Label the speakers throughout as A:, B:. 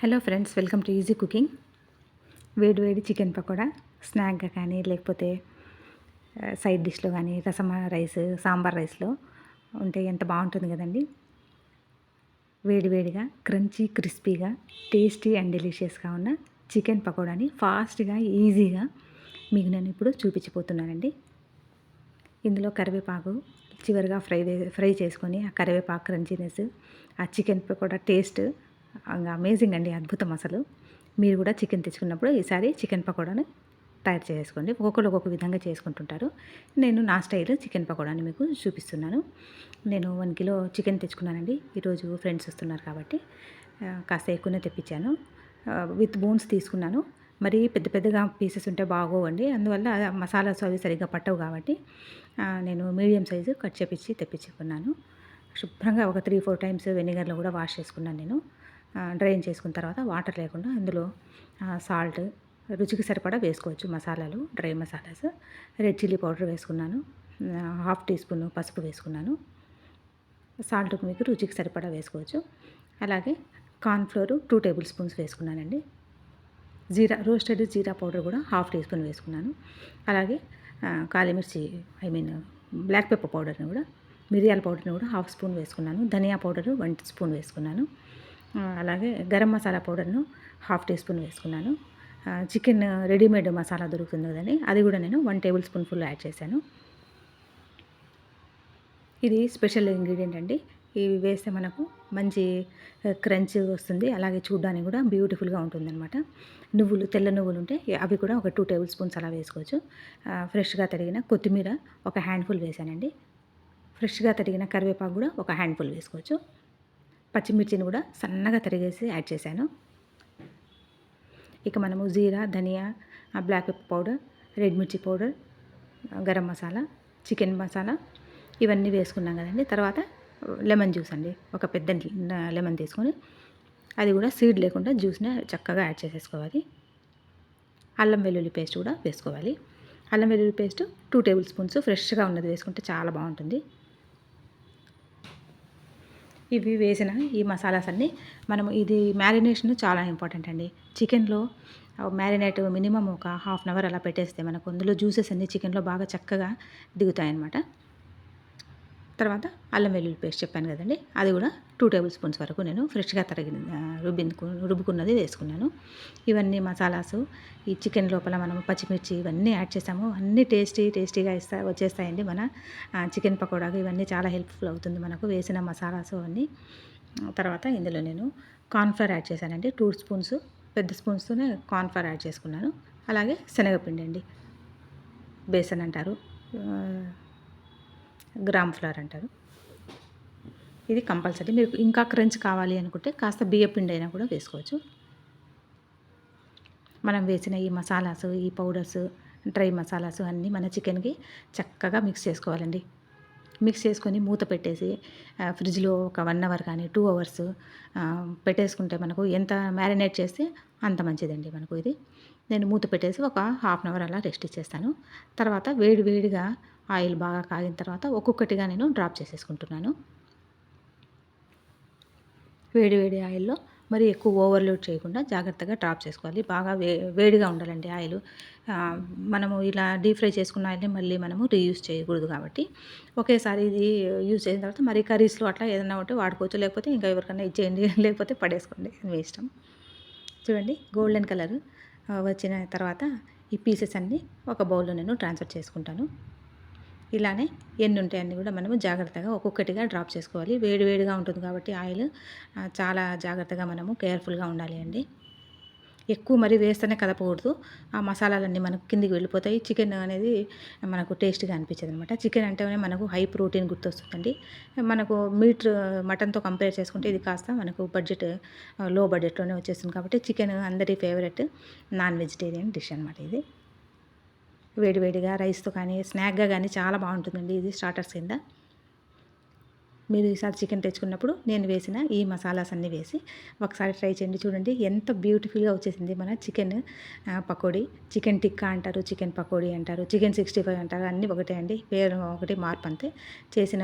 A: Hello friends, welcome to easy cooking. వేడి వేడి chicken pakoda స్నాక్గా కానీ లేకపోతే సైడ్ డిష్లో కానీ రసం రైస్ సాంబార్ రైస్లో ఉంటే ఎంత బాగుంటుంది కదండి. వేడి వేడిగా క్రంచీ క్రిస్పీగా టేస్టీ అండ్ డెలిషియస్గా ఉన్న చికెన్ పకోడాని ఫాస్ట్గా ఈజీగా మీకు నేను ఇప్పుడు చూపించిపోతున్నానండి. ఇందులో కరివేపాకు చివరిగా ఫ్రై చేసుకొని ఆ కరివేపాకు క్రంచీనెస్, ఆ చికెన్ పకోడా టేస్ట్ అమేజింగ్ అండి, అద్భుతం అసలు. మీరు కూడా చికెన్ తెచ్చుకున్నప్పుడు ఈసారి చికెన్ పకోడాని తయారు చేసుకోండి. ఒక్కొక్కరు ఒక్కొక్క విధంగా చేసుకుంటుంటారు. నేను నా స్టైల్ చికెన్ పకోడాని మీకు చూపిస్తున్నాను. నేను 1 కిలో చికెన్ తెచ్చుకున్నానండి. ఈరోజు ఫ్రెండ్స్ వస్తున్నారు కాబట్టి కాస్త ఎక్కువనే తెప్పించాను. విత్ బోన్స్ తీసుకున్నాను. మరి పెద్ద పెద్దగా పీసెస్ ఉంటే బాగోవండి. అందువల్ల మసాలాస్ అవి సరిగ్గా పట్టవు కాబట్టి నేను మీడియం సైజు కట్ చేపించి తెప్పించుకున్నాను. శుభ్రంగా ఒక 3-4 టైమ్స్ వెనిగర్లో కూడా వాష్ చేసుకున్నాను నేను. డ్రైన్ చేసుకున్న తర్వాత వాటర్ లేకుండా అందులో సాల్ట్ రుచికి సరిపడా వేసుకోవచ్చు. మసాలాలు dry masalas, red chilli powder వేసుకున్నాను. 1/2 టీ స్పూన్ పసుపు వేసుకున్నాను. సాల్ట్ మీకు రుచికి సరిపడా వేసుకోవచ్చు. అలాగే కార్న్ఫ్లోర్ 2 టేబుల్ స్పూన్స్ వేసుకున్నానండి. రోస్టెడ్ జీరా పౌడర్ కూడా 1/2 టీ స్పూన్ వేసుకున్నాను. అలాగే కాలిమిర్చి బ్లాక్ పెప్పర్ పౌడర్ని కూడా, మిరియాల పౌడర్ని కూడా 1/2 స్పూన్ వేసుకున్నాను. ధనియా పౌడరు 1 స్పూన్ వేసుకున్నాను. అలాగే గరం మసాలా పౌడర్ను 1/2 టీ స్పూన్ వేసుకున్నాను. చికెన్ రెడీమేడ్ మసాలా దొరుకుతుంది కదండి, అది కూడా నేను 1 టేబుల్ స్పూన్ ఫుల్ యాడ్ చేశాను. ఇది స్పెషల్ ఇంగ్రీడియంట్ అండి. ఇవి వేస్తే మనకు మంచి క్రంచ్ వస్తుంది. అలాగే చూడడానికి కూడా బ్యూటిఫుల్గా ఉంటుందన్నమాట. తెల్ల నువ్వులు ఉంటే అవి కూడా ఒక 2 టేబుల్ స్పూన్స్ అలా వేసుకోవచ్చు. ఫ్రెష్గా తరిగిన కొత్తిమీర ఒక హ్యాండ్ఫుల్ వేసానండి. ఫ్రెష్గా తరిగిన కరివేపాకు కూడా ఒక హ్యాండ్ఫుల్ వేసుకోవచ్చు. పచ్చిమిర్చిని కూడా సన్నగా తరిగేసి యాడ్ చేశాను. ఇక మనము జీరా, ధనియా, బ్లాక్ పెప్పర్ పౌడర్, రెడ్ మిర్చి పౌడర్, గరం మసాలా, చికెన్ మసాలా ఇవన్నీ వేసుకున్నాం కదండి. తర్వాత లెమన్ జ్యూస్ అండి, ఒక పెద్ద లెమన్ తీసుకొని అది కూడా సీడ్ లేకుండా జ్యూస్ని చక్కగా యాడ్ చేసేసుకోవాలి. అల్లం వెల్లుల్లి పేస్ట్ కూడా వేసుకోవాలి. అల్లం వెల్లుల్లి పేస్ట్ 2 టేబుల్ స్పూన్స్ ఫ్రెష్గా ఉన్నది వేసుకుంటే చాలా బాగుంటుంది. ఇవి వేసిన ఈ మసాలాస్ అన్నీ మనము ఇది మ్యారినేషన్ చాలా ఇంపార్టెంట్ అండి. చికెన్లో మ్యారినేట్ మినిమం ఒక 1/2 అవర్ అలా పెట్టేస్తే మనకు అందులో జ్యూసెస్ అన్నీ చికెన్లో బాగా చక్కగా దిగుతాయన్నమాట. తర్వాత అల్లం వెల్లుల్లి పేస్ట్ చెప్పాను కదండి, అది కూడా 2 టేబుల్ స్పూన్స్ వరకు నేను ఫ్రెష్గా రుబ్బుకున్నది వేసుకున్నాను. ఇవన్నీ మసాలాసు ఈ చికెన్ లోపల మనము పచ్చిమిర్చి ఇవన్నీ యాడ్ చేసాము. అన్నీ టేస్టీగా వచ్చేస్తాయండి మన చికెన్ పకోడాకి. ఇవన్నీ చాలా హెల్ప్ఫుల్ అవుతుంది మనకు వేసిన మసాలాసు అన్నీ. తర్వాత ఇందులో నేను కార్న్ఫ్లవర్ యాడ్ చేశానండి. 2 స్పూన్స్ పెద్ద స్పూన్స్తోనే కార్న్ఫ్లవర్ యాడ్ చేసుకున్నాను. అలాగే శనగపిండి అండి, బేసన్ అంటారు, గ్రామ్ ఫ్లవర్ అంటారు. ఇది కంపల్సరీ. మీరు ఇంకా క్రంచ్ కావాలి అనుకుంటే కాస్త బియ్యపిండి అయినా కూడా వేసుకోవచ్చు. మనం వేసిన ఈ మసాలాసు, ఈ పౌడర్స్, డ్రై మసాలాసు అన్నీ మన చికెన్కి చక్కగా మిక్స్ చేసుకోవాలండి. మిక్స్ చేసుకొని మూత పెట్టేసి ఫ్రిడ్జ్లో ఒక 1 అవర్ కానీ 2 అవర్స్ పెట్టేసుకుంటే మనకు ఎంత మ్యారినేట్ చేస్తే అంత మంచిదండి మనకు. ఇది నేను మూత పెట్టేసి ఒక 1/2 అవర్ అలా రెస్ట్ ఇచ్చేస్తాను. తర్వాత వేడిగా ఆయిల్ బాగా కాగిన తర్వాత ఒక్కొక్కటిగా నేను డ్రాప్ చేసేసుకుంటున్నాను. వేడి ఆయిల్లో మరి ఎక్కువ ఓవర్లోడ్ చేయకుండా జాగ్రత్తగా డ్రాప్ చేసుకోవాలి. బాగా వేడిగా ఉండాలండి ఆయిల్. మనము ఇలా డీప్ ఫ్రై చేసుకున్న ఆయిల్ని మళ్ళీ మనము రీయూజ్ చేయకూడదు కాబట్టి ఒకేసారి ఇది యూజ్ చేసిన తర్వాత మరి కర్రీస్లో అట్లా ఏదైనా ఉంటే వాడుకోవచ్చు. లేకపోతే ఇంకా ఎవరికైనా ఇచ్చేయండి, లేకపోతే పడేసుకోండి, మీ ఇష్టం. చూడండి, గోల్డెన్ కలర్ వచ్చిన తర్వాత ఈ పీసెస్ అన్నీ ఒక బౌల్లో నేను ట్రాన్స్ఫర్ చేసుకుంటాను. ఇలానే ఎన్ని ఉంటాయి అన్నీ కూడా మనము జాగ్రత్తగా ఒక్కొక్కటిగా డ్రాప్ చేసుకోవాలి. వేడిగా ఉంటుంది కాబట్టి ఆయిల్ చాలా జాగ్రత్తగా మనము కేర్ఫుల్గా ఉండాలి అండి. ఎక్కువ మరి వేస్తేనే కదపకూడదు. ఆ మసాలాలన్నీ మనకు కిందికి వెళ్ళిపోతాయి. చికెన్ అనేది మనకు టేస్ట్గా అనిపించదు అనమాట. చికెన్ అంటేనే మనకు హై ప్రోటీన్ గుర్తొస్తుందండి. మనకు మటన్తో కంపేర్ చేసుకుంటే ఇది కాస్త మనకు లో బడ్జెట్లోనే వచ్చేస్తుంది కాబట్టి చికెన్ అందరి ఫేవరెట్ నాన్ వెజిటేరియన్ డిష్ అనమాట ఇది. వేడిగా రైస్తో కానీ స్నాక్గా కానీ చాలా బాగుంటుందండి ఇది స్టార్టర్స్ కింద. మీరు ఈసారి చికెన్ తెచ్చుకున్నప్పుడు నేను వేసిన ఈ మసాలాస్ అన్నీ వేసి ఒకసారి ట్రై చేయండి. చూడండి ఎంత బ్యూటిఫుల్గా వచ్చేసింది మన చికెన్ పకోడీ. చికెన్ టిక్కా అంటారు, చికెన్ పకోడీ అంటారు, చికెన్ 65 అంటారు, అన్నీ ఒకటే అండి, పేరు ఒకటి, మార్పు అంతే. చేసిన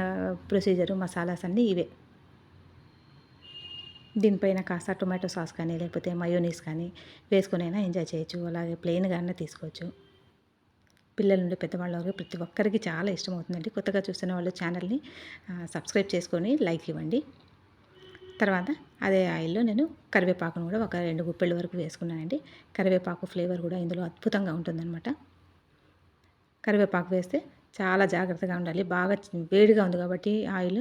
A: ప్రొసీజరు మసాలాస్ అన్నీ ఇవే. దీనిపైన కాస్త టొమాటో సాస్ కానీ లేకపోతే మయోనీస్ కానీ వేసుకొనైనా ఎంజాయ్ చేయొచ్చు. అలాగే ప్లెయిన్‌గా అన్నా తీసుకోవచ్చు. పిల్లల నుండి పెద్దవాళ్ళ వరకు ప్రతి ఒక్కరికి చాలా ఇష్టమవుతుందండి. కొత్తగా చూస్తున్న వాళ్ళు ఛానల్‌ని సబ్స్క్రైబ్ చేసుకొని లైక్ ఇవ్వండి. తర్వాత అదే ఆయిల్‌లో నేను కరివేపాకును కూడా ఒక 2 గుప్పెళ్ళ వరకు వేసుకున్నానండి. కరివేపాకు ఫ్లేవర్ కూడా ఇందులో అద్భుతంగా ఉంటుందనమాట. కరివేపాకు వేస్తే చాలా జాగ్రత్తగా ఉండాలి. బాగా వేడిగా ఉంది కాబట్టి ఆయిల్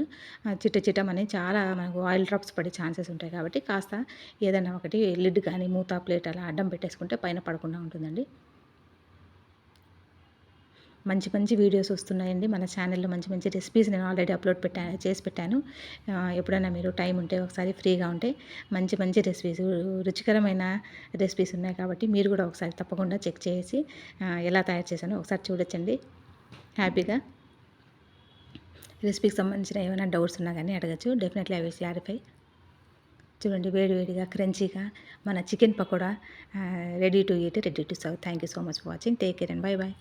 A: చిటమని చాలా మనకు ఆయిల్ డ్రాప్స్ పడే ఛాన్సెస్ ఉంటాయి కాబట్టి కాస్త ఏదైనా ఒకటి లిడ్ కానీ మూత ప్లేట్ అలా అడ్డం పెట్టేసుకుంటే పైన పడకుండా ఉంటుందండి. మంచి మంచి వీడియోస్ వస్తున్నాయండి మన ఛానల్‌లో. మంచి మంచి రెసిపీస్ నేను ఆల్రెడీ చేసి పెట్టాను. ఎప్పుడైనా మీరు టైం ఉంటే ఒకసారి ఫ్రీగా ఉంటే మంచి మంచి రెసిపీస్, రుచికరమైన రెసిపీస్ ఉన్నాయి కాబట్టి మీరు కూడా ఒకసారి తప్పకుండా చెక్ చేసి ఎలా తయారు చేశానో ఒకసారి చూడొచ్చండి హ్యాపీగా. రెసిపీకి సంబంధించిన ఏమైనా డౌట్స్ ఉన్నా కానీ అడగచ్చు. Definitely I will clarify. చూడండి వేడివేడిగా క్రంచీగా మన chicken pakoda ready to eat, ready to serve. Thank you so much for watching. Take care and by by.